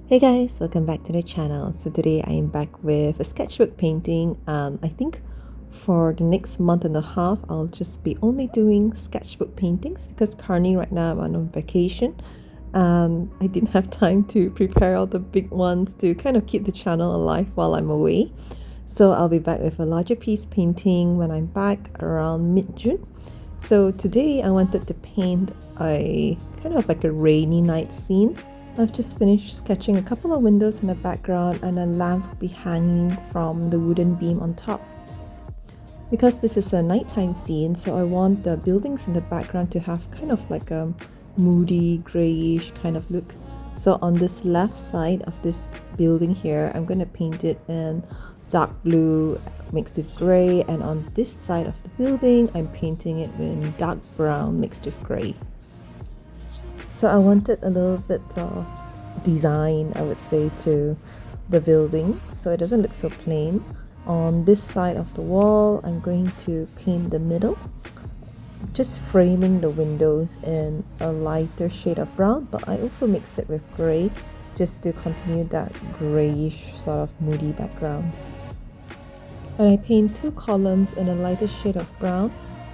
Hey guys, welcome back to the channel. So today I am back with a sketchbook painting, and I think for the next month and a half I'll just be only doing sketchbook paintings because currently right now I'm on vacation and I didn't have time to prepare all the big ones to kind of keep the channel alive while I'm away. So I'll be back with a larger piece painting when I'm back around mid-June. So today I wanted to paint a kind of like a rainy night scene. I've just finished sketching a couple of windows in the background, and a lamp will be hanging from the wooden beam on top. Because this is a nighttime scene, so I want the buildings in the background to have kind of like a moody, grayish kind of look. So on this left side of this building here, I'm going to paint it in dark blue mixed with grey, and on this side of the building, I'm painting it in dark brown mixed with grey. So I wanted a little bit of design, I would say, to the building, so it doesn't look so plain. On this side of the wall, I'm going to paint the middle, just framing the windows in a lighter shade of brown, but I also mix it with grey just to continue that greyish sort of moody background. And I paint two columns in a lighter shade of brown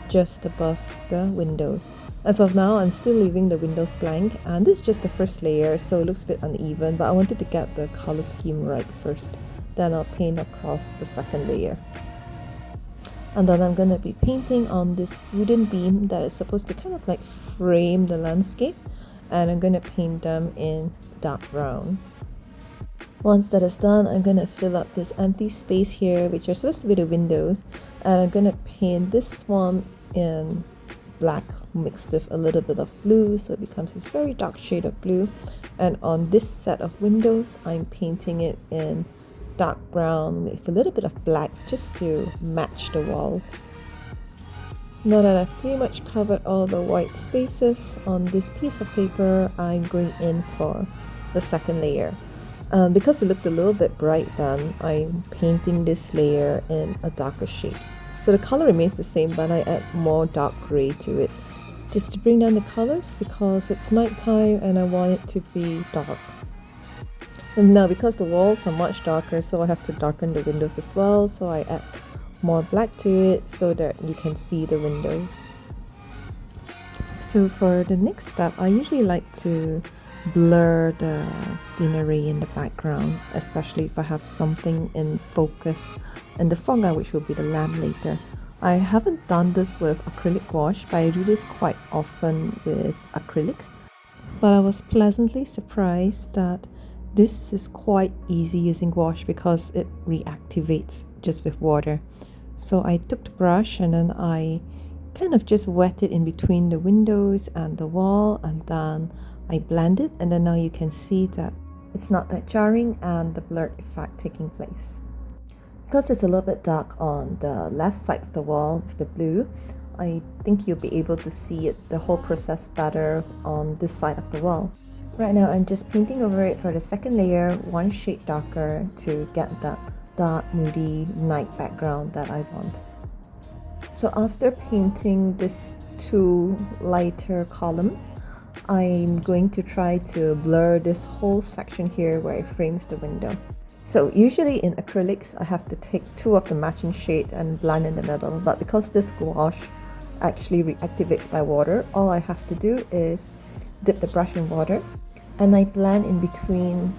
just above the windows. As of now, I'm still leaving the windows blank, and this is just the first layer, so it looks a bit uneven, but I wanted to get the color scheme right first. Then I'll paint across the second layer. And then I'm going to be painting on this wooden beam that is supposed to kind of like frame the landscape, and I'm going to paint them in dark brown. Once that is done, I'm going to fill up this empty space here, which are supposed to be the windows, and I'm going to paint this one in black mixed with a little bit of blue, so it becomes this very dark shade of blue. And on this set of windows, I'm painting it in dark brown with a little bit of black just to match the walls. Now that I've pretty much covered all the white spaces on this piece of paper, I'm going in for the second layer. Because it looked a little bit bright then, I'm painting this layer in a darker shade. So the color remains the same, but I add more dark gray to it just to bring down the colors because it's nighttime and I want it to be dark. And now because the walls are much darker, so I have to darken the windows as well, so I add more black to it so that you can see the windows. So for the next step, I usually like to blur the scenery in the background, especially if I have something in focus in the foreground, which will be the lamp later. I haven't done this with acrylic gouache, but I do this quite often with acrylics. But I was pleasantly surprised that this is quite easy using gouache because it reactivates just with water. So I took the brush and then I kind of just wet it in between the windows and the wall, and then I blend it, and then now you can see that it's not that jarring and the blurred effect taking place. Because it's a little bit dark on the left side of the wall with the blue, I think you'll be able to see it, the whole process better on this side of the wall. Right now I'm just painting over it for the second layer, one shade darker to get that dark, moody night background that I want. So after painting these two lighter columns, I'm going to try to blur this whole section here where it frames the window. So usually in acrylics, I have to take two of the matching shades and blend in the middle, but because this gouache actually reactivates by water, all I have to do is dip the brush in water and I blend in between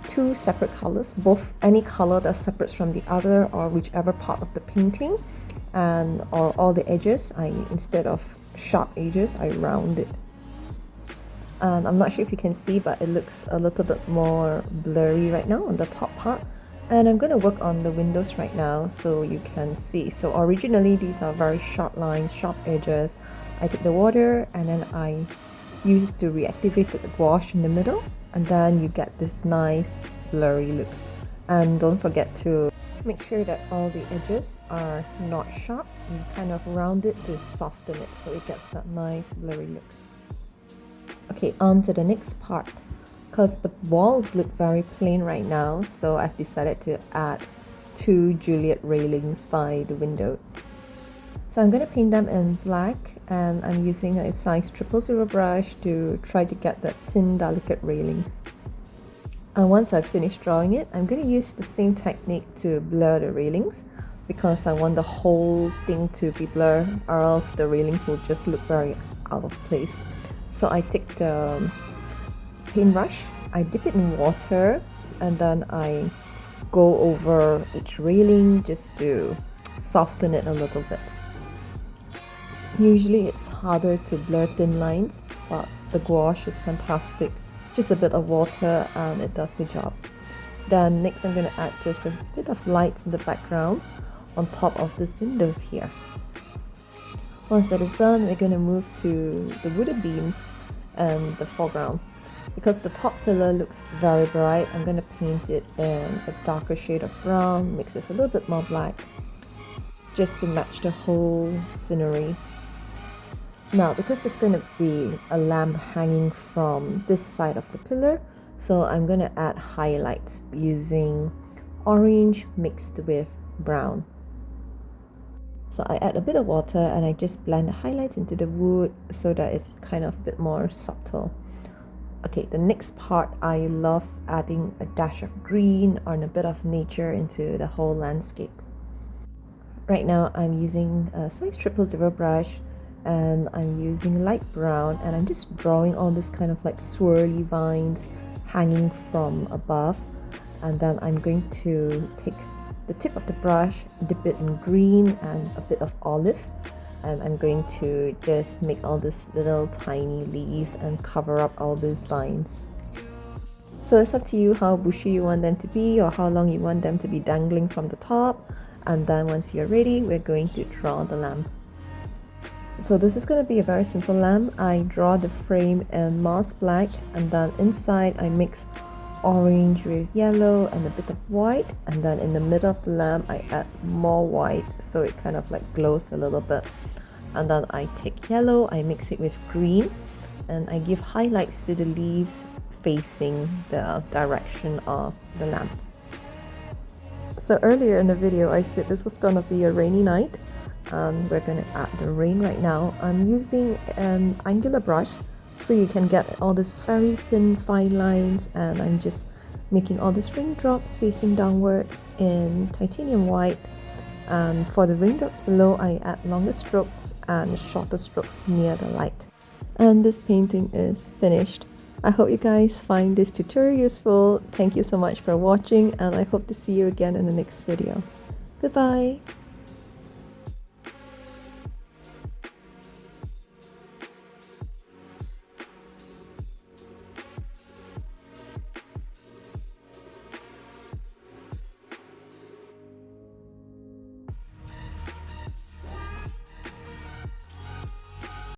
two separate colors, both any color that separates from the other or whichever part of the painting, and or all the edges, instead of sharp edges, I round it. And I'm not sure if you can see, but it looks a little bit more blurry right now on the top part, and I'm going to work on the windows right now so you can see. So originally these are very sharp lines, sharp edges. I take the water and then I use to reactivate the gouache in the middle, and then you get this nice blurry look. And don't forget to make sure that all the edges are not sharp. You kind of round it to soften it so it gets that nice blurry look. Okay, on to the next part. Because the walls look very plain right now, so I've decided to add two Juliet railings by the windows. So I'm going to paint them in black, and I'm using a size 000 brush to try to get the thin delicate railings. And once I've finished drawing it, I'm going to use the same technique to blur the railings because I want the whole thing to be blurred, or else the railings will just look very out of place. So I take the paintbrush, I dip it in water, and then I go over each railing just to soften it a little bit. Usually it's harder to blur thin lines, but the gouache is fantastic. Just a bit of water and it does the job. Then next I'm going to add just a bit of light in the background on top of these windows here. Once that is done, we're going to move to the wooden beams and the foreground. Because the top pillar looks very bright, I'm going to paint it in a darker shade of brown, mix it with a little bit more black, just to match the whole scenery. Now, because there's going to be a lamp hanging from this side of the pillar, so I'm going to add highlights using orange mixed with brown. So I add a bit of water and I just blend the highlights into the wood so that it's kind of a bit more subtle. Okay, the next part, I love adding a dash of green or a bit of nature into the whole landscape. Right now I'm using a size 000 brush and I'm using light brown, and I'm just drawing all this kind of like swirly vines hanging from above. And then I'm going to take the tip of the brush, dip it in green and a bit of olive, and I'm going to just make all these little tiny leaves and cover up all these vines. So it's up to you how bushy you want them to be or how long you want them to be dangling from the top. And then once you're ready, we're going to draw the lamp. So this is going to be a very simple lamp. I draw the frame in moss black, and then inside I mix orange with yellow and a bit of white, and then in the middle of the lamp I add more white so it kind of like glows a little bit. And then I take yellow, I mix it with green, and I give highlights to the leaves facing the direction of the lamp. So earlier in the video I said this was going to be a rainy night, and we're going to add the rain right now. I'm using an angular brush so you can get all these very thin fine lines, and I'm just making all these raindrops facing downwards in titanium white. And for the raindrops below, I add longer strokes and shorter strokes near the light. And this painting is finished. I hope you guys find this tutorial useful. Thank you so much for watching, and I hope to see you again in the next video. Goodbye!